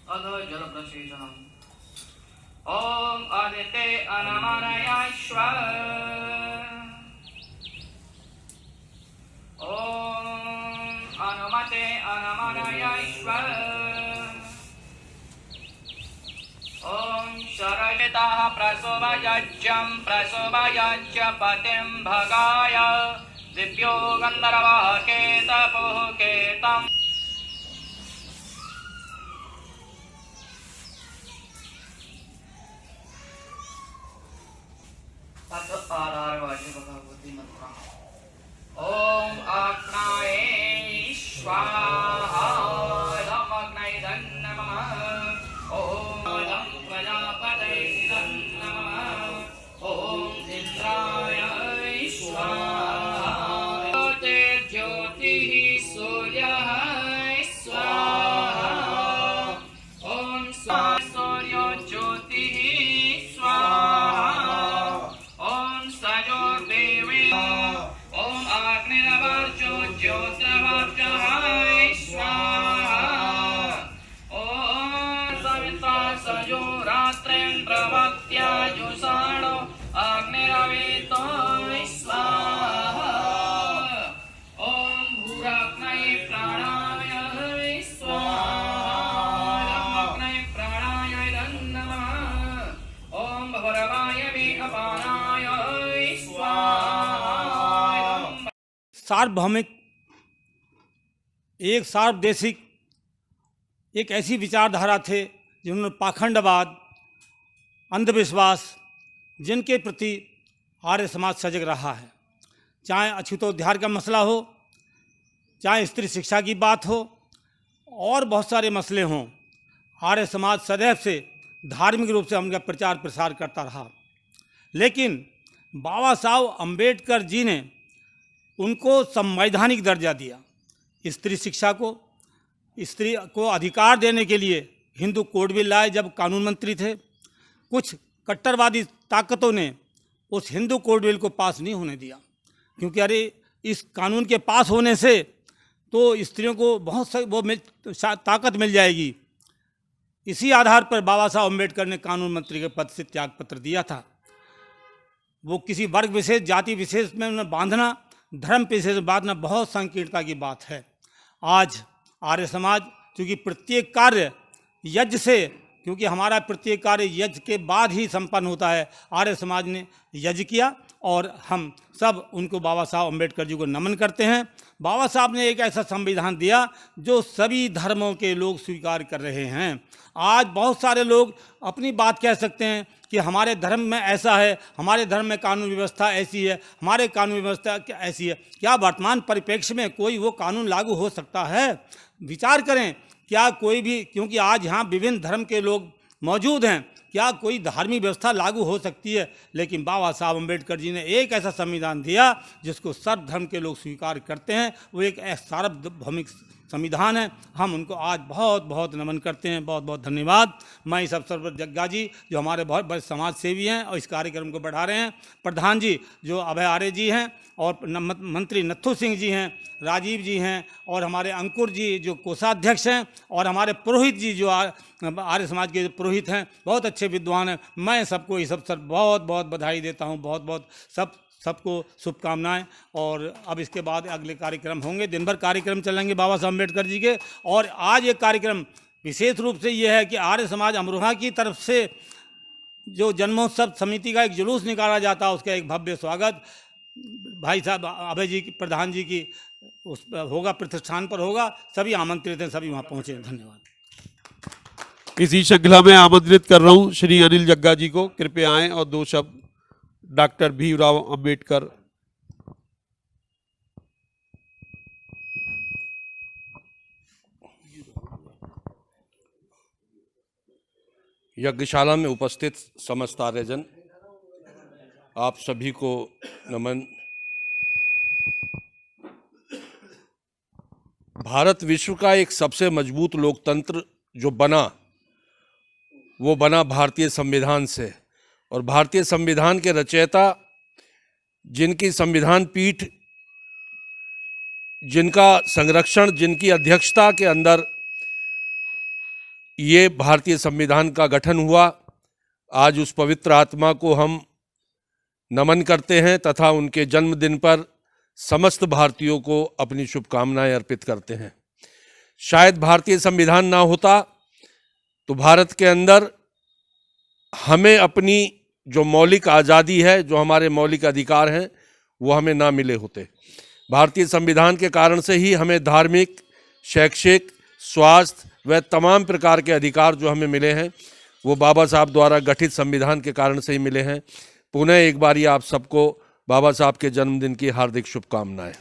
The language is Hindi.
अध जलप्रसेचनम्। ॐ आदिते अनमनयाश्व। ॐ अनुमते अनमनयाश्व। ॐ शरयितः प्रसोभयज्ञं प्रसोभयज्ञ पतिं भगाय दिव्यो गन्धर्वः केतपुः केतम्। अथ आधारवाच्य भगवती मंत्र। ॐ आग्नाये स्वाहा अग्नये नमः। ॐ प्रजापतये नमः। ॐ इंद्राय स्वाहा ज्योतिः सूर्यः स्वाहा। ॐ सूर्यो ज्योतिः स्वाहा। ॐ सजोर्देवी। ॐ अग्निर्वर्चो ज्योतिर्वर्चः स्वाहा। ॐ सविता सजो रात्रिं प्रवक्त्या जुषाणो अग्निरवीतो स्वाहा। ॐ भूराग्नये प्राणाय स्वाहा। अग्नये प्राणाय नमः। ॐ भैरवाय अपानाय स्वाहा। सार्वभौमिक एक सार्वदेशिक एक ऐसी विचारधारा थे जिन्होंने पाखंडवाद, अंधविश्वास, जिनके प्रति आर्य समाज सजग रहा है। चाहे अछूतोद्धार का मसला हो, चाहे स्त्री शिक्षा की बात हो, और बहुत सारे मसले हों, आर्य समाज सदैव से धार्मिक रूप से उनका प्रचार प्रसार करता रहा। लेकिन बाबा साहब अम्बेडकर जी ने उनको संवैधानिक दर्जा दिया। स्त्री शिक्षा को, स्त्री को अधिकार देने के लिए हिंदू कोड बिल लाए जब कानून मंत्री थे। कुछ कट्टरवादी ताकतों ने उस हिंदू कोड बिल को पास नहीं होने दिया, क्योंकि अरे इस कानून के पास होने से तो स्त्रियों को बहुत ताकत मिल जाएगी। इसी आधार पर बाबा साहब अम्बेडकर ने कानून मंत्री के पद से त्यागपत्र दिया था। वो किसी वर्ग विशेष, जाति विशेष में उन्हें बांधना, धर्म विशेष में बांधना बहुत संकीर्णता की बात है। आज आर्य समाज, क्योंकि प्रत्येक कार्य यज्ञ से, क्योंकि हमारा प्रत्येक कार्य यज्ञ के बाद ही संपन्न होता है, आर्य समाज ने यज्ञ किया और हम सब उनको, बाबा साहब अम्बेडकर जी को नमन करते हैं। बाबा साहब ने एक ऐसा संविधान दिया जो सभी धर्मों के लोग स्वीकार कर रहे हैं। आज बहुत सारे लोग अपनी बात कह सकते हैं कि हमारे धर्म में ऐसा है, हमारे धर्म में कानून व्यवस्था ऐसी है, हमारे कानून व्यवस्था ऐसी है। क्या वर्तमान परिप्रेक्ष्य में कोई वो कानून लागू हो सकता है? विचार करें, क्या कोई भी, क्योंकि आज यहाँ विभिन्न धर्म के लोग मौजूद हैं, क्या कोई धार्मिक व्यवस्था लागू हो सकती है? लेकिन बाबा साहब अम्बेडकर जी ने एक ऐसा संविधान दिया जिसको सर्व धर्म के लोग स्वीकार करते हैं। वो एक सार्वभौमिक संविधान है। हम उनको आज बहुत बहुत नमन करते हैं। बहुत बहुत धन्यवाद। मैं इस अवसर पर जग्गा जी जो हमारे बहुत बड़े समाज सेवी हैं और इस कार्यक्रम को बढ़ा रहे हैं, प्रधान जी जो अभय आर्य जी हैं, और मंत्री नत्थू सिंह जी हैं, राजीव जी हैं, और हमारे अंकुर जी जो कोषाध्यक्ष हैं, और हमारे पुरोहित जी जो आर्य समाज के पुरोहित हैं, बहुत अच्छे विद्वान हैं। मैं सबको इस अवसर बहुत बहुत बधाई देता हूँ। बहुत बहुत सबको शुभकामनाएं। और अब इसके बाद अगले कार्यक्रम होंगे, दिन भर कार्यक्रम चलेंगे बाबा साहब अम्बेडकर जी के। और आज एक कार्यक्रम विशेष रूप से ये है कि आर्य समाज अमरोहा की तरफ से जो जन्मोत्सव समिति का एक जुलूस निकाला जाता है, उसका एक भव्य स्वागत भाई साहब अभय जी की, प्रधान जी की उस होगा, प्रतिष्ठान पर होगा। सभी आमंत्रित हैं, सभी वहाँ पहुँचे। धन्यवाद। इसी श्रृंखला में आमंत्रित कर रहा हूँ श्री अनिल जग्गा जी को, कृपया आएँ और दो शब्द डॉक्टर भीमराव अंबेडकर। यज्ञशाला में उपस्थित समस्त आर्यजन, आप सभी को नमन। भारत विश्व का एक सबसे मजबूत लोकतंत्र जो बना, वो बना भारतीय संविधान से। और भारतीय संविधान के रचयिता, जिनकी संविधान पीठ, जिनका संरक्षण, जिनकी अध्यक्षता के अंदर ये भारतीय संविधान का गठन हुआ, आज उस पवित्र आत्मा को हम नमन करते हैं तथा उनके जन्मदिन पर समस्त भारतीयों को अपनी शुभकामनाएं अर्पित करते हैं। शायद भारतीय संविधान ना होता तो भारत के अंदर हमें अपनी जो मौलिक आज़ादी है, जो हमारे मौलिक अधिकार हैं, वो हमें ना मिले होते। भारतीय संविधान के कारण से ही हमें धार्मिक, शैक्षिक, स्वास्थ्य व तमाम प्रकार के अधिकार जो हमें मिले हैं वो बाबा साहब द्वारा गठित संविधान के कारण से ही मिले हैं। पुनः एक बार आप सबको बाबा साहब के जन्मदिन की हार्दिक शुभकामनाएं।